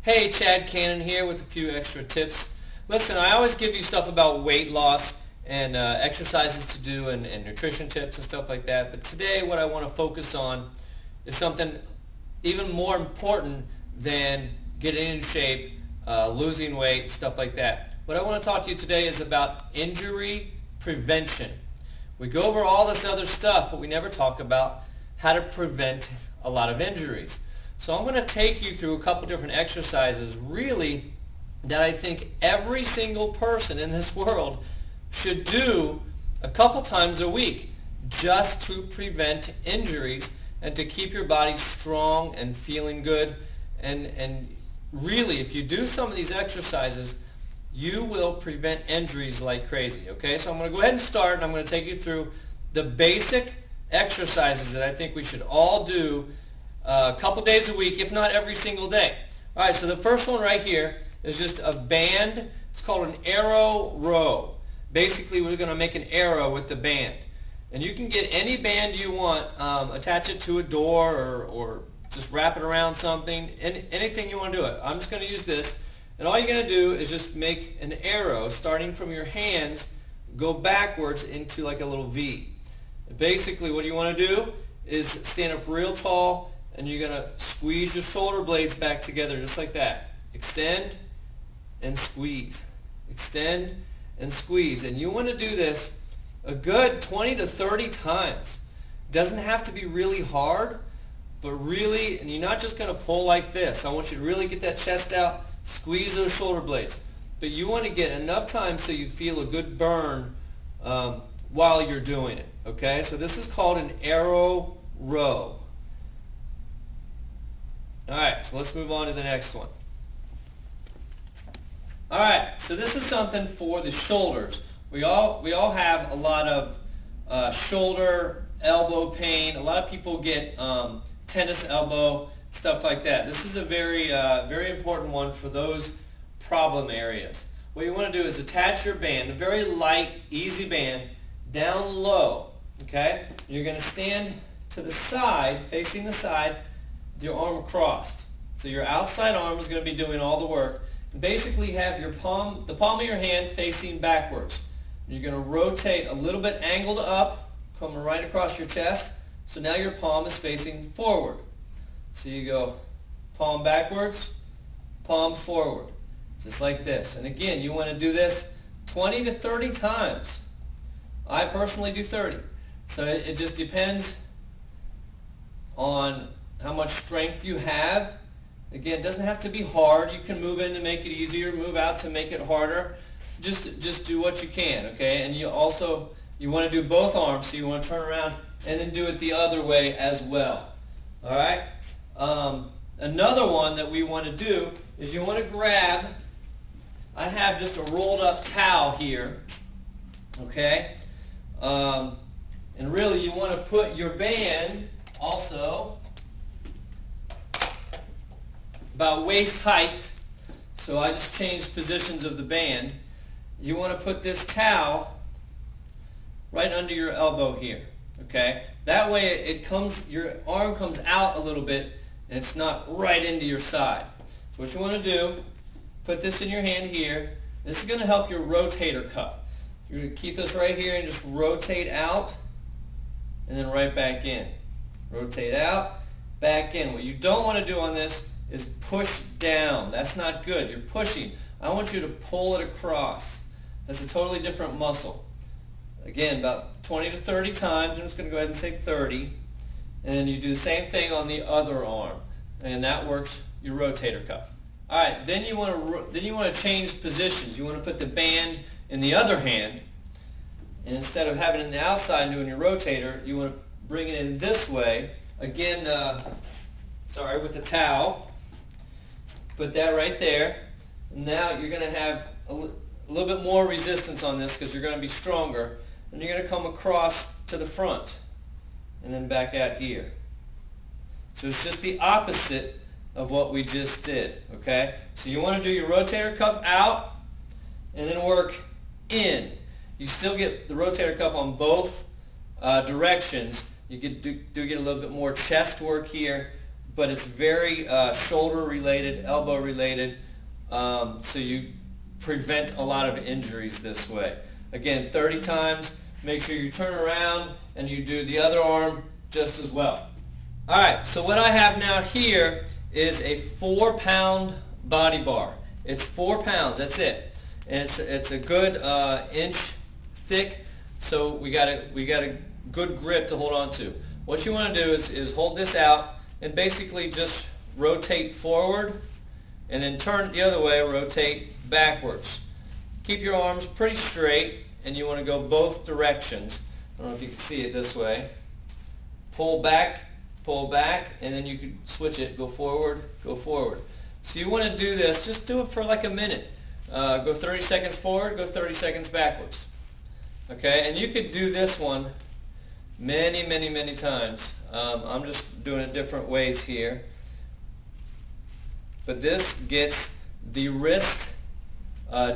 Hey, Chad Cannon here with a few extra tips. Listen, I always give you stuff about weight loss and exercises to do and nutrition tips and stuff like that. But today what I want to focus on is something even more important than getting in shape, losing weight, stuff like that. What I want to talk to you today is about injury prevention. We go over all this other stuff, but we never talk about how to prevent a lot of injuries. So I'm going to take you through a couple different exercises really that I think every single person in this world should do a couple times a week just to prevent injuries and to keep your body strong and feeling good. And really, if you do some of these exercises, you will prevent injuries like crazy. Okay, so I'm going to go ahead and start, and I'm going to take you through the basic exercises that I think we should all do a couple days a week, if not every single day. All right, so the first one right here is just a band. It's called an arrow row. Basically, we're going to make an arrow with the band. And you can get any band you want, attach it to a door or just wrap it around something, anything you want to do it. I'm just going to use this. And all you're going to do is just make an arrow starting from your hands, go backwards into like a little V. Basically, what you want to do is stand up real tall, and you're going to squeeze your shoulder blades back together just like that. Extend and squeeze. Extend and squeeze. And you want to do this a good 20 to 30 times. Doesn't have to be really hard, but really, and you're not just going to pull like this. I want you to really get that chest out, squeeze those shoulder blades. But you want to get enough time so you feel a good burn while you're doing it. Okay, so this is called an arrow row. Alright, so let's move on to the next one. Alright, so this is something for the shoulders. We all have a lot of shoulder, elbow pain. A lot of people get tennis elbow, stuff like that. This is a very important one for those problem areas. What you want to do is attach your band, a very light, easy band, down low. Okay? You're going to stand to the side, facing the side, with your arm crossed. So your outside arm is going to be doing all the work. And basically have your palm, the palm of your hand facing backwards. You're going to rotate a little bit angled up, coming right across your chest. So now your palm is facing forward. So you go palm backwards, palm forward, just like this. And again, you want to do this 20 to 30 times. I personally do 30. So it just depends on how much strength you have. Again, it doesn't have to be hard. You can move in to make it easier, move out to make it harder. Just do what you can, okay? And you want to do both arms, so you want to turn around and then do it the other way as well. All right? Another one that we want to do is you want to grab, I have just a rolled up towel here, okay? And really you want to put your band also about waist height. So I just changed positions of the band. You want to put this towel right under your elbow here, okay? That way it comes, your arm comes out a little bit and it's not right into your side. So what you want to do, put this in your hand here. This is going to help your rotator cuff. You're going to keep this right here and just rotate out and then right back in. Rotate out, back in. What you don't want to do on this is push down. That's not good. You're pushing. I want you to pull it across. That's a totally different muscle. Again, about 20 to 30 times. I'm just going to go ahead and say 30. And then you do the same thing on the other arm. And that works your rotator cuff. All right, then you want to change positions. You want to put the band in the other hand. And instead of having it on the outside and doing your rotator, you want to bring it in this way. Again, with the towel. Put that right there. Now you're going to have a little bit more resistance on this because you're going to be stronger. And you're going to come across to the front and then back out here. So it's just the opposite of what we just did, okay? So you want to do your rotator cuff out and then work in. You still get the rotator cuff on both directions. You do get a little bit more chest work here, but it's very shoulder related, elbow related, so you prevent a lot of injuries this way. Again, 30 times. Make sure you turn around and you do the other arm just as well. Alright, so what I have now here is a 4-pound body bar. It's 4 pounds, that's it. And it's a good inch thick, so we got a good grip to hold on to. What you want to do is hold this out and basically just rotate forward and then turn it the other way, rotate backwards. Keep your arms pretty straight and you want to go both directions. I don't know if you can see it this way. Pull back, and then you can switch it, go forward, go forward. So you want to do this, just do it for like a minute. Go 30 seconds forward, go 30 seconds backwards. Okay, and you could do this one many times. I'm just doing it different ways here. But this gets the wrist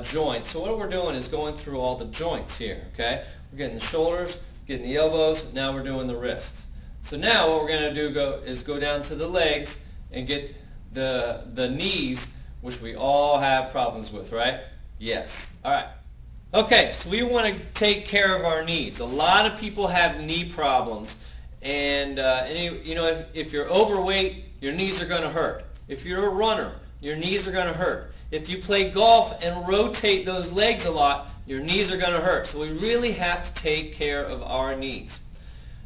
joint. So what we're doing is going through all the joints here. Okay, we're getting the shoulders, getting the elbows, now we're doing the wrists. So now what we're going to do is go down to the legs and get the knees, which we all have problems with, right? Yes. All right. Okay, so we want to take care of our knees. A lot of people have knee problems, and you know, if you're overweight, your knees are going to hurt. If you're a runner, your knees are going to hurt. If you play golf and rotate those legs a lot, your knees are going to hurt. So we really have to take care of our knees.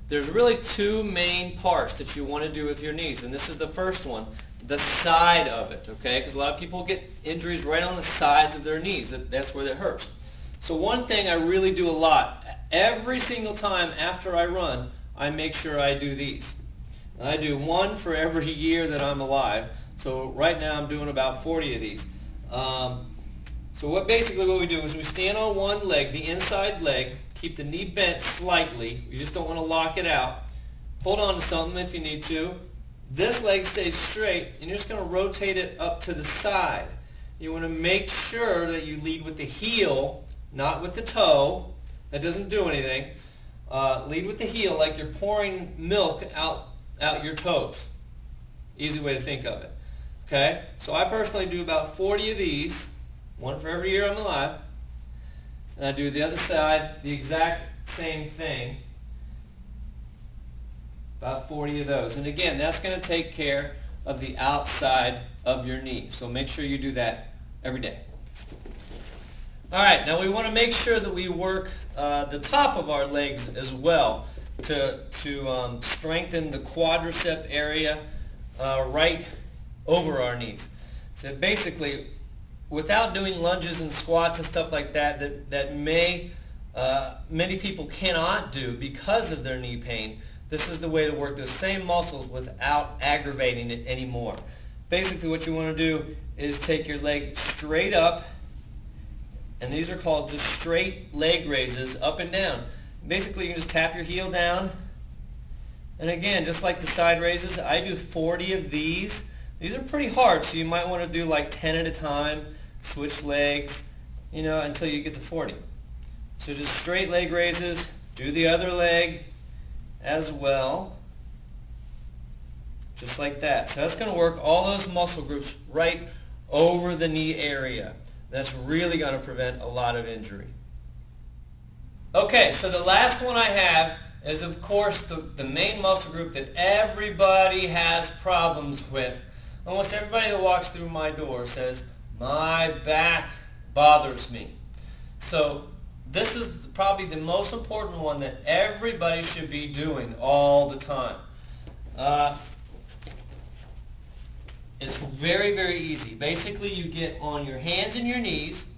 There's really two main parts that you want to do with your knees, and this is the first one, the side of it, okay? Because a lot of people get injuries right on the sides of their knees. That's where it hurts. So one thing I really do a lot, every single time after I run, I make sure I do these. And I do one for every year that I'm alive. So right now I'm doing about 40 of these. So basically what we do is we stand on one leg, the inside leg, keep the knee bent slightly. You just don't want to lock it out. Hold on to something if you need to. This leg stays straight, and you're just going to rotate it up to the side. You want to make sure that you lead with the heel, not with the toe. That doesn't do anything. Lead with the heel like you're pouring milk out your toes. Easy way to think of it. Okay? So I personally do about 40 of these, one for every year I'm alive. And I do the other side, the exact same thing. About 40 of those. And again, that's going to take care of the outside of your knee. So make sure you do that every day. Alright, now we want to make sure that we work the top of our legs as well to strengthen the quadricep area right over our knees. So basically, without doing lunges and squats and stuff like that many people cannot do because of their knee pain, this is the way to work those same muscles without aggravating it anymore. Basically what you want to do is take your leg straight up, and these are called just straight leg raises, up and down. Basically you can just tap your heel down, and again, just like the side raises, I do 40 of these. These are pretty hard, so you might want to do like 10 at a time, switch legs, you know, until you get to 40. So just straight leg raises, do the other leg as well, just like that. So that's going to work all those muscle groups right over the knee area. That's really going to prevent a lot of injury. Okay, so the last one I have is, of course, the main muscle group that everybody has problems with. Almost everybody that walks through my door says, my back bothers me. So this is probably the most important one that everybody should be doing all the time. It's very easy. Basically, you get on your hands and your knees,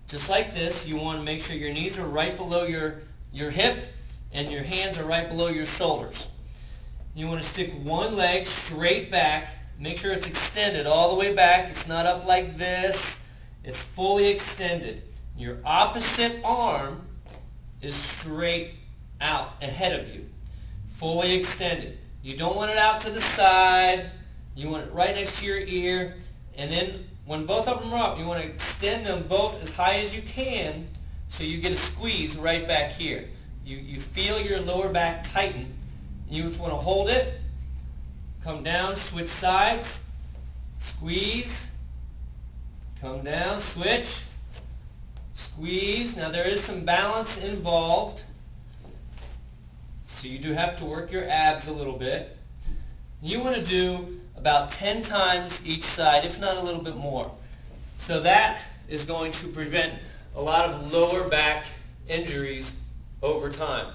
just like this. You want to make sure your knees are right below your hip and your hands are right below your shoulders. You want to stick one leg straight back. Make sure it's extended all the way back. It's not up like this. It's fully extended. Your opposite arm is straight out ahead of you, fully extended. You don't want it out to the side. You want it right next to your ear. And then when both of them are up, you want to extend them both as high as you can so you get a squeeze right back here. You feel your lower back tighten. You just want to hold it come down, switch sides, squeeze, come down, switch, squeeze. Now there is some balance involved, so you do have to work your abs a little bit. You want to do about 10 times each side, if not a little bit more. So that is going to prevent a lot of lower back injuries over time.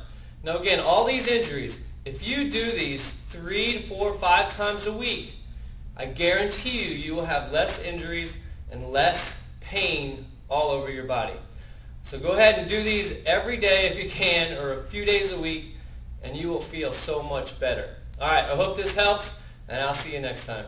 Now again, all these injuries, if you do these 3 to 4 or 5 times a week, I guarantee you, you will have less injuries and less pain all over your body. So go ahead and do these every day if you can, or a few days a week, and you will feel so much better. Alright, I hope this helps, and I'll see you next time.